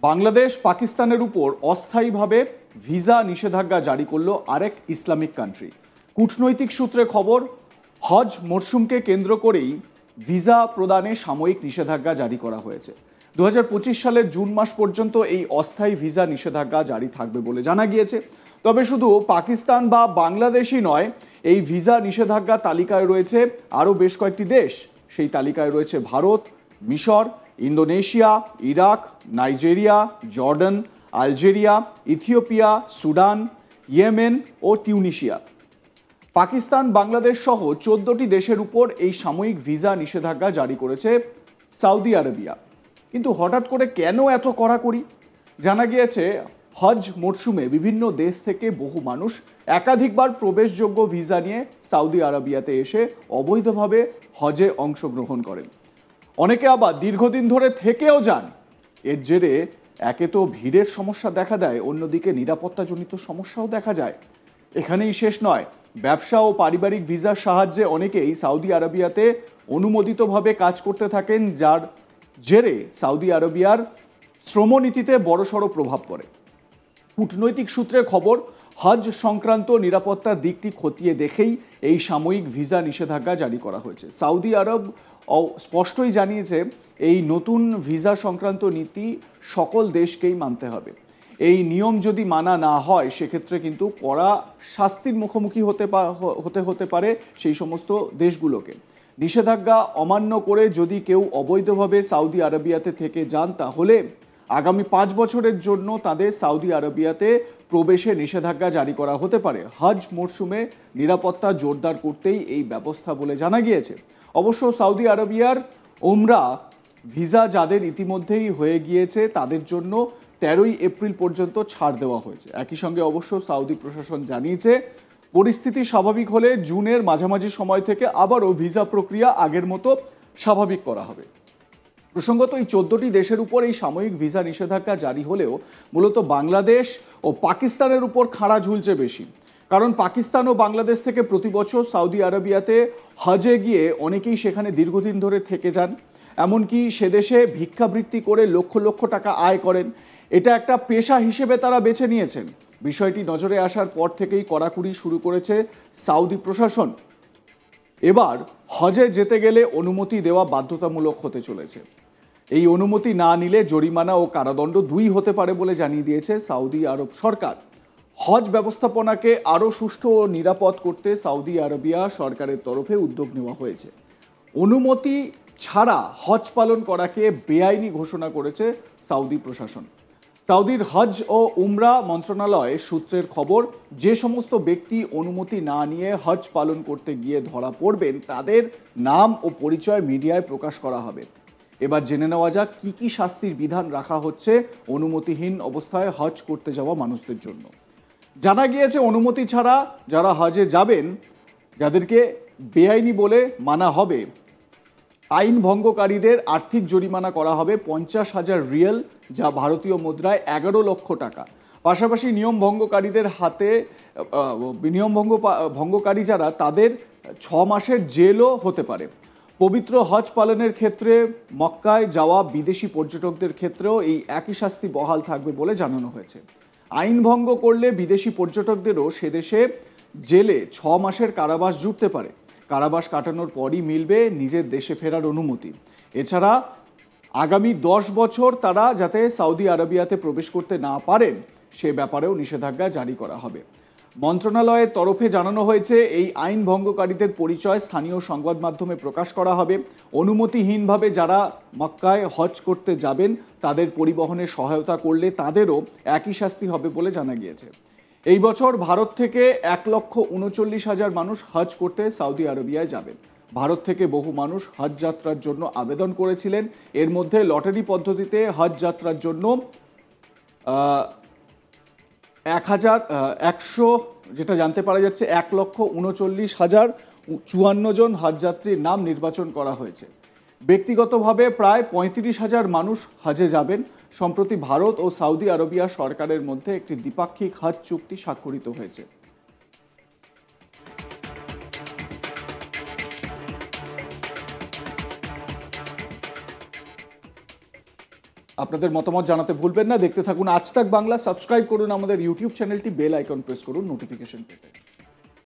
বাংলাদেশ পাকিস্তানের উপর অস্থায়ীভাবে ভিসা নিষেধাজ্ঞা জারি করল আরেক ইসলামিক কান্ট্রি। কূটনৈতিক সূত্রে খবর, হজ মরশুমকে কেন্দ্র করেই ভিসা প্রদানে সাময়িক নিষেধাজ্ঞা জারি করা হয়েছে। 2025 সালের জুন মাস পর্যন্ত এই অস্থায়ী ভিসা নিষেধাজ্ঞা জারি থাকবে বলে জানা গিয়েছে। তবে শুধু পাকিস্তান বা বাংলাদেশই নয়, এই ভিসা নিষেধাজ্ঞা তালিকায় রয়েছে আরও বেশ কয়েকটি দেশ। সেই তালিকায় রয়েছে ভারত, মিশর, Indonesia, Iraq, Nigeria, Jordan, Algeria, Ethiopia, Sudan, Yemen ও টিউনিশিয়া। পাকিস্তান, বাংলাদেশ সহ 14টি দেশের উপর এই সাময়িক ভিসা নিষেধাজ্ঞা জারি করেছে সৌদি আরবিয়া। কিন্তু হঠাৎ করে কেন এত কড়াকড়ি? জানা গিয়েছে, হজ মরশুমে বিভিন্ন দেশ থেকে বহু মানুষ একাধিকবার প্রবেশযোগ্য ভিসা নিয়ে সৌদি আরবিয়াতে এসে অবৈধভাবে হজে অংশগ্রহণ করেন। অনেকে আবার দীর্ঘদিন ধরে থেকেও যান। এর জেরে একে তো ভিড়ের সমস্যা দেখা দেয়, অন্যদিকে নিরাপত্তাজনিত সমস্যাও দেখা যায়। এখানেই শেষ নয়, ব্যবসা ও পারিবারিক ভিসার সাহায্যে অনেকেই সৌদি আরবিয়াতে অনুমোদিতভাবে কাজ করতে থাকেন, যার জেরে সৌদি আরবিয়ার শ্রমনীতিতে বড়সড় প্রভাব পড়ে। কূটনৈতিক সূত্রে খবর, হজ সংক্রান্ত নিরাপত্তার দিকটি খতিয়ে দেখেই এই সাময়িক ভিসা নিষেধাজ্ঞা জারি করা হয়েছে। সৌদি আরব স্পষ্টই জানিয়েছে, এই নতুন ভিসা সংক্রান্ত নীতি সকল দেশকেই মানতে হবে। এই নিয়ম যদি মানা না হয়, সেক্ষেত্রে কিন্তু কড়া শাস্তির মুখোমুখি হতে পারে সেই সমস্ত দেশগুলোকে। নিষেধাজ্ঞা অমান্য করে যদি কেউ অবৈধভাবে সৌদি আরবিয়াতে থেকে যান, তাহলে আগামী 5 বছরের জন্য তাদের সৌদি আরবিয়াতে প্রবেশে নিষেধাজ্ঞা জারি করা হতে পারে। হজ মরশুমে নিরাপত্তা জোরদার করতেই এই ব্যবস্থা বলে জানা গিয়েছে। অবশ্য সৌদি আরবিয়ার ওমরা ভিসা যাদের ইতিমধ্যেই হয়ে গিয়েছে, তাদের জন্য 13ই এপ্রিল পর্যন্ত ছাড় দেওয়া হয়েছে। একই সঙ্গে অবশ্য সৌদি প্রশাসন জানিয়েছে, পরিস্থিতি স্বাভাবিক হলে জুনের মাঝামাঝি সময় থেকে আবারও ভিসা প্রক্রিয়া আগের মতো স্বাভাবিক করা হবে। প্রসঙ্গত, এই 14টি দেশের উপর এই সাময়িক ভিসা নিষেধাজ্ঞা জারি হলেও মূলত বাংলাদেশ ও পাকিস্তানের উপর খাড়া ঝুলছে বেশি। কারণ পাকিস্তান ও বাংলাদেশ থেকে প্রতি বছর সৌদি আরবিয়াতে হজে গিয়ে অনেকেই সেখানে দীর্ঘদিন ধরে থেকে যান। এমনকি সে দেশে ভিক্ষাবৃত্তি করে লক্ষ লক্ষ টাকা আয় করেন। এটা একটা পেশা হিসেবে তারা বেছে নিয়েছেন। বিষয়টি নজরে আসার পর থেকেই কড়াকড়ি শুরু করেছে সৌদি প্রশাসন। এবার হজে যেতে গেলে অনুমতি দেওয়া বাধ্যতামূলক হতে চলেছে। এই অনুমতি না নিলে জরিমানা ও কারাদণ্ড 2 হতে পারে বলে জানিয়ে দিয়েছে সৌদি আরব সরকার। হজ ব্যবস্থাপনাকে আরও সুষ্ঠু ও নিরাপদ করতে সৌদি আরবিয়া সরকারের তরফে উদ্যোগ নেওয়া হয়েছে। অনুমতি ছাড়া হজ পালন করাকে বেআইনি ঘোষণা করেছে সৌদি প্রশাসন। সৌদির হজ ও উমরা মন্ত্রণালয় সূত্রের খবর, যে সমস্ত ব্যক্তি অনুমতি না নিয়ে হজ পালন করতে গিয়ে ধরা পড়বেন, তাদের নাম ও পরিচয় মিডিয়ায় প্রকাশ করা হবে। এবার জেনে নেওয়া যাক কি কি শাস্তির বিধান রাখা হচ্ছে অনুমতিহীন অবস্থায় হজ করতে যাওয়া মানুষদের জন্য। জানা গিয়েছে, অনুমতি ছাড়া যারা হজে যাবেন, যাদেরকে বেআইনি বলে মানা হবে, আইন ভঙ্গকারীদের আর্থিক জরিমানা করা হবে 50,000 রিয়াল, যা ভারতীয় মুদ্রায় 11 লক্ষ টাকা। পাশাপাশি নিয়ম ভঙ্গকারী যারা, তাদের 6 মাসের জেলও হতে পারে। পবিত্র হজ পালনের ক্ষেত্রে মক্কায় যাওয়া বিদেশি পর্যটকদের ক্ষেত্রেও এই একই শাস্তি বহাল থাকবে বলে জানানো হয়েছে। আইন ভঙ্গ করলে বিদেশি পর্যটকদেরও সেদেশে জেলে 6 মাসের কারাবাস জুটতে পারে। কারাবাস কাটানোর পরই মিলবে নিজের দেশে ফেরার অনুমতি। এছাড়া আগামী 10 বছর তারা যাতে সৌদি আরবিয়াতে প্রবেশ করতে না পারেন, সে ব্যাপারেও নিষেধাজ্ঞা জারি করা হবে। মন্ত্রণালয়ের তরফে জানানো হয়েছে, এই আইন ভঙ্গকারীদের পরিচয় স্থানীয় সংবাদ মাধ্যমে প্রকাশ করা হবে। অনুমতিহীনভাবে যারা মক্কায় হজ করতে যাবেন, তাদের পরিবহনে সহায়তা করলে তাদেরও একই শাস্তি হবে বলে জানা গিয়েছে। এই বছর ভারত থেকে 1,39,000 মানুষ হজ করতে সৌদি আরবিয়ায় যাবেন। ভারত থেকে বহু মানুষ হজ যাত্রার জন্য আবেদন করেছিলেন। এর মধ্যে লটারি পদ্ধতিতে হজ যাত্রার জন্য 1,100 যেটা জানতে পারা যাচ্ছে, 1,39,054 জন হজযাত্রীর নাম নির্বাচন করা হয়েছে। ব্যক্তিগতভাবে প্রায় 35,000 মানুষ হজে যাবেন। সম্প্রতি ভারত ও সৌদি আরবিয়া সরকারের মধ্যে একটি দ্বিপাক্ষিক হজ চুক্তি স্বাক্ষরিত হয়েছে। আপনাদের মতামত জানাতে ভুলবেন না। দেখতে থাকুন আজ তাক বাংলা, সাবস্ক্রাইব করুন আমাদের ইউটিউব চ্যানেলটি, বেল আইকন প্রেস করুন নোটিফিকেশন পেতে।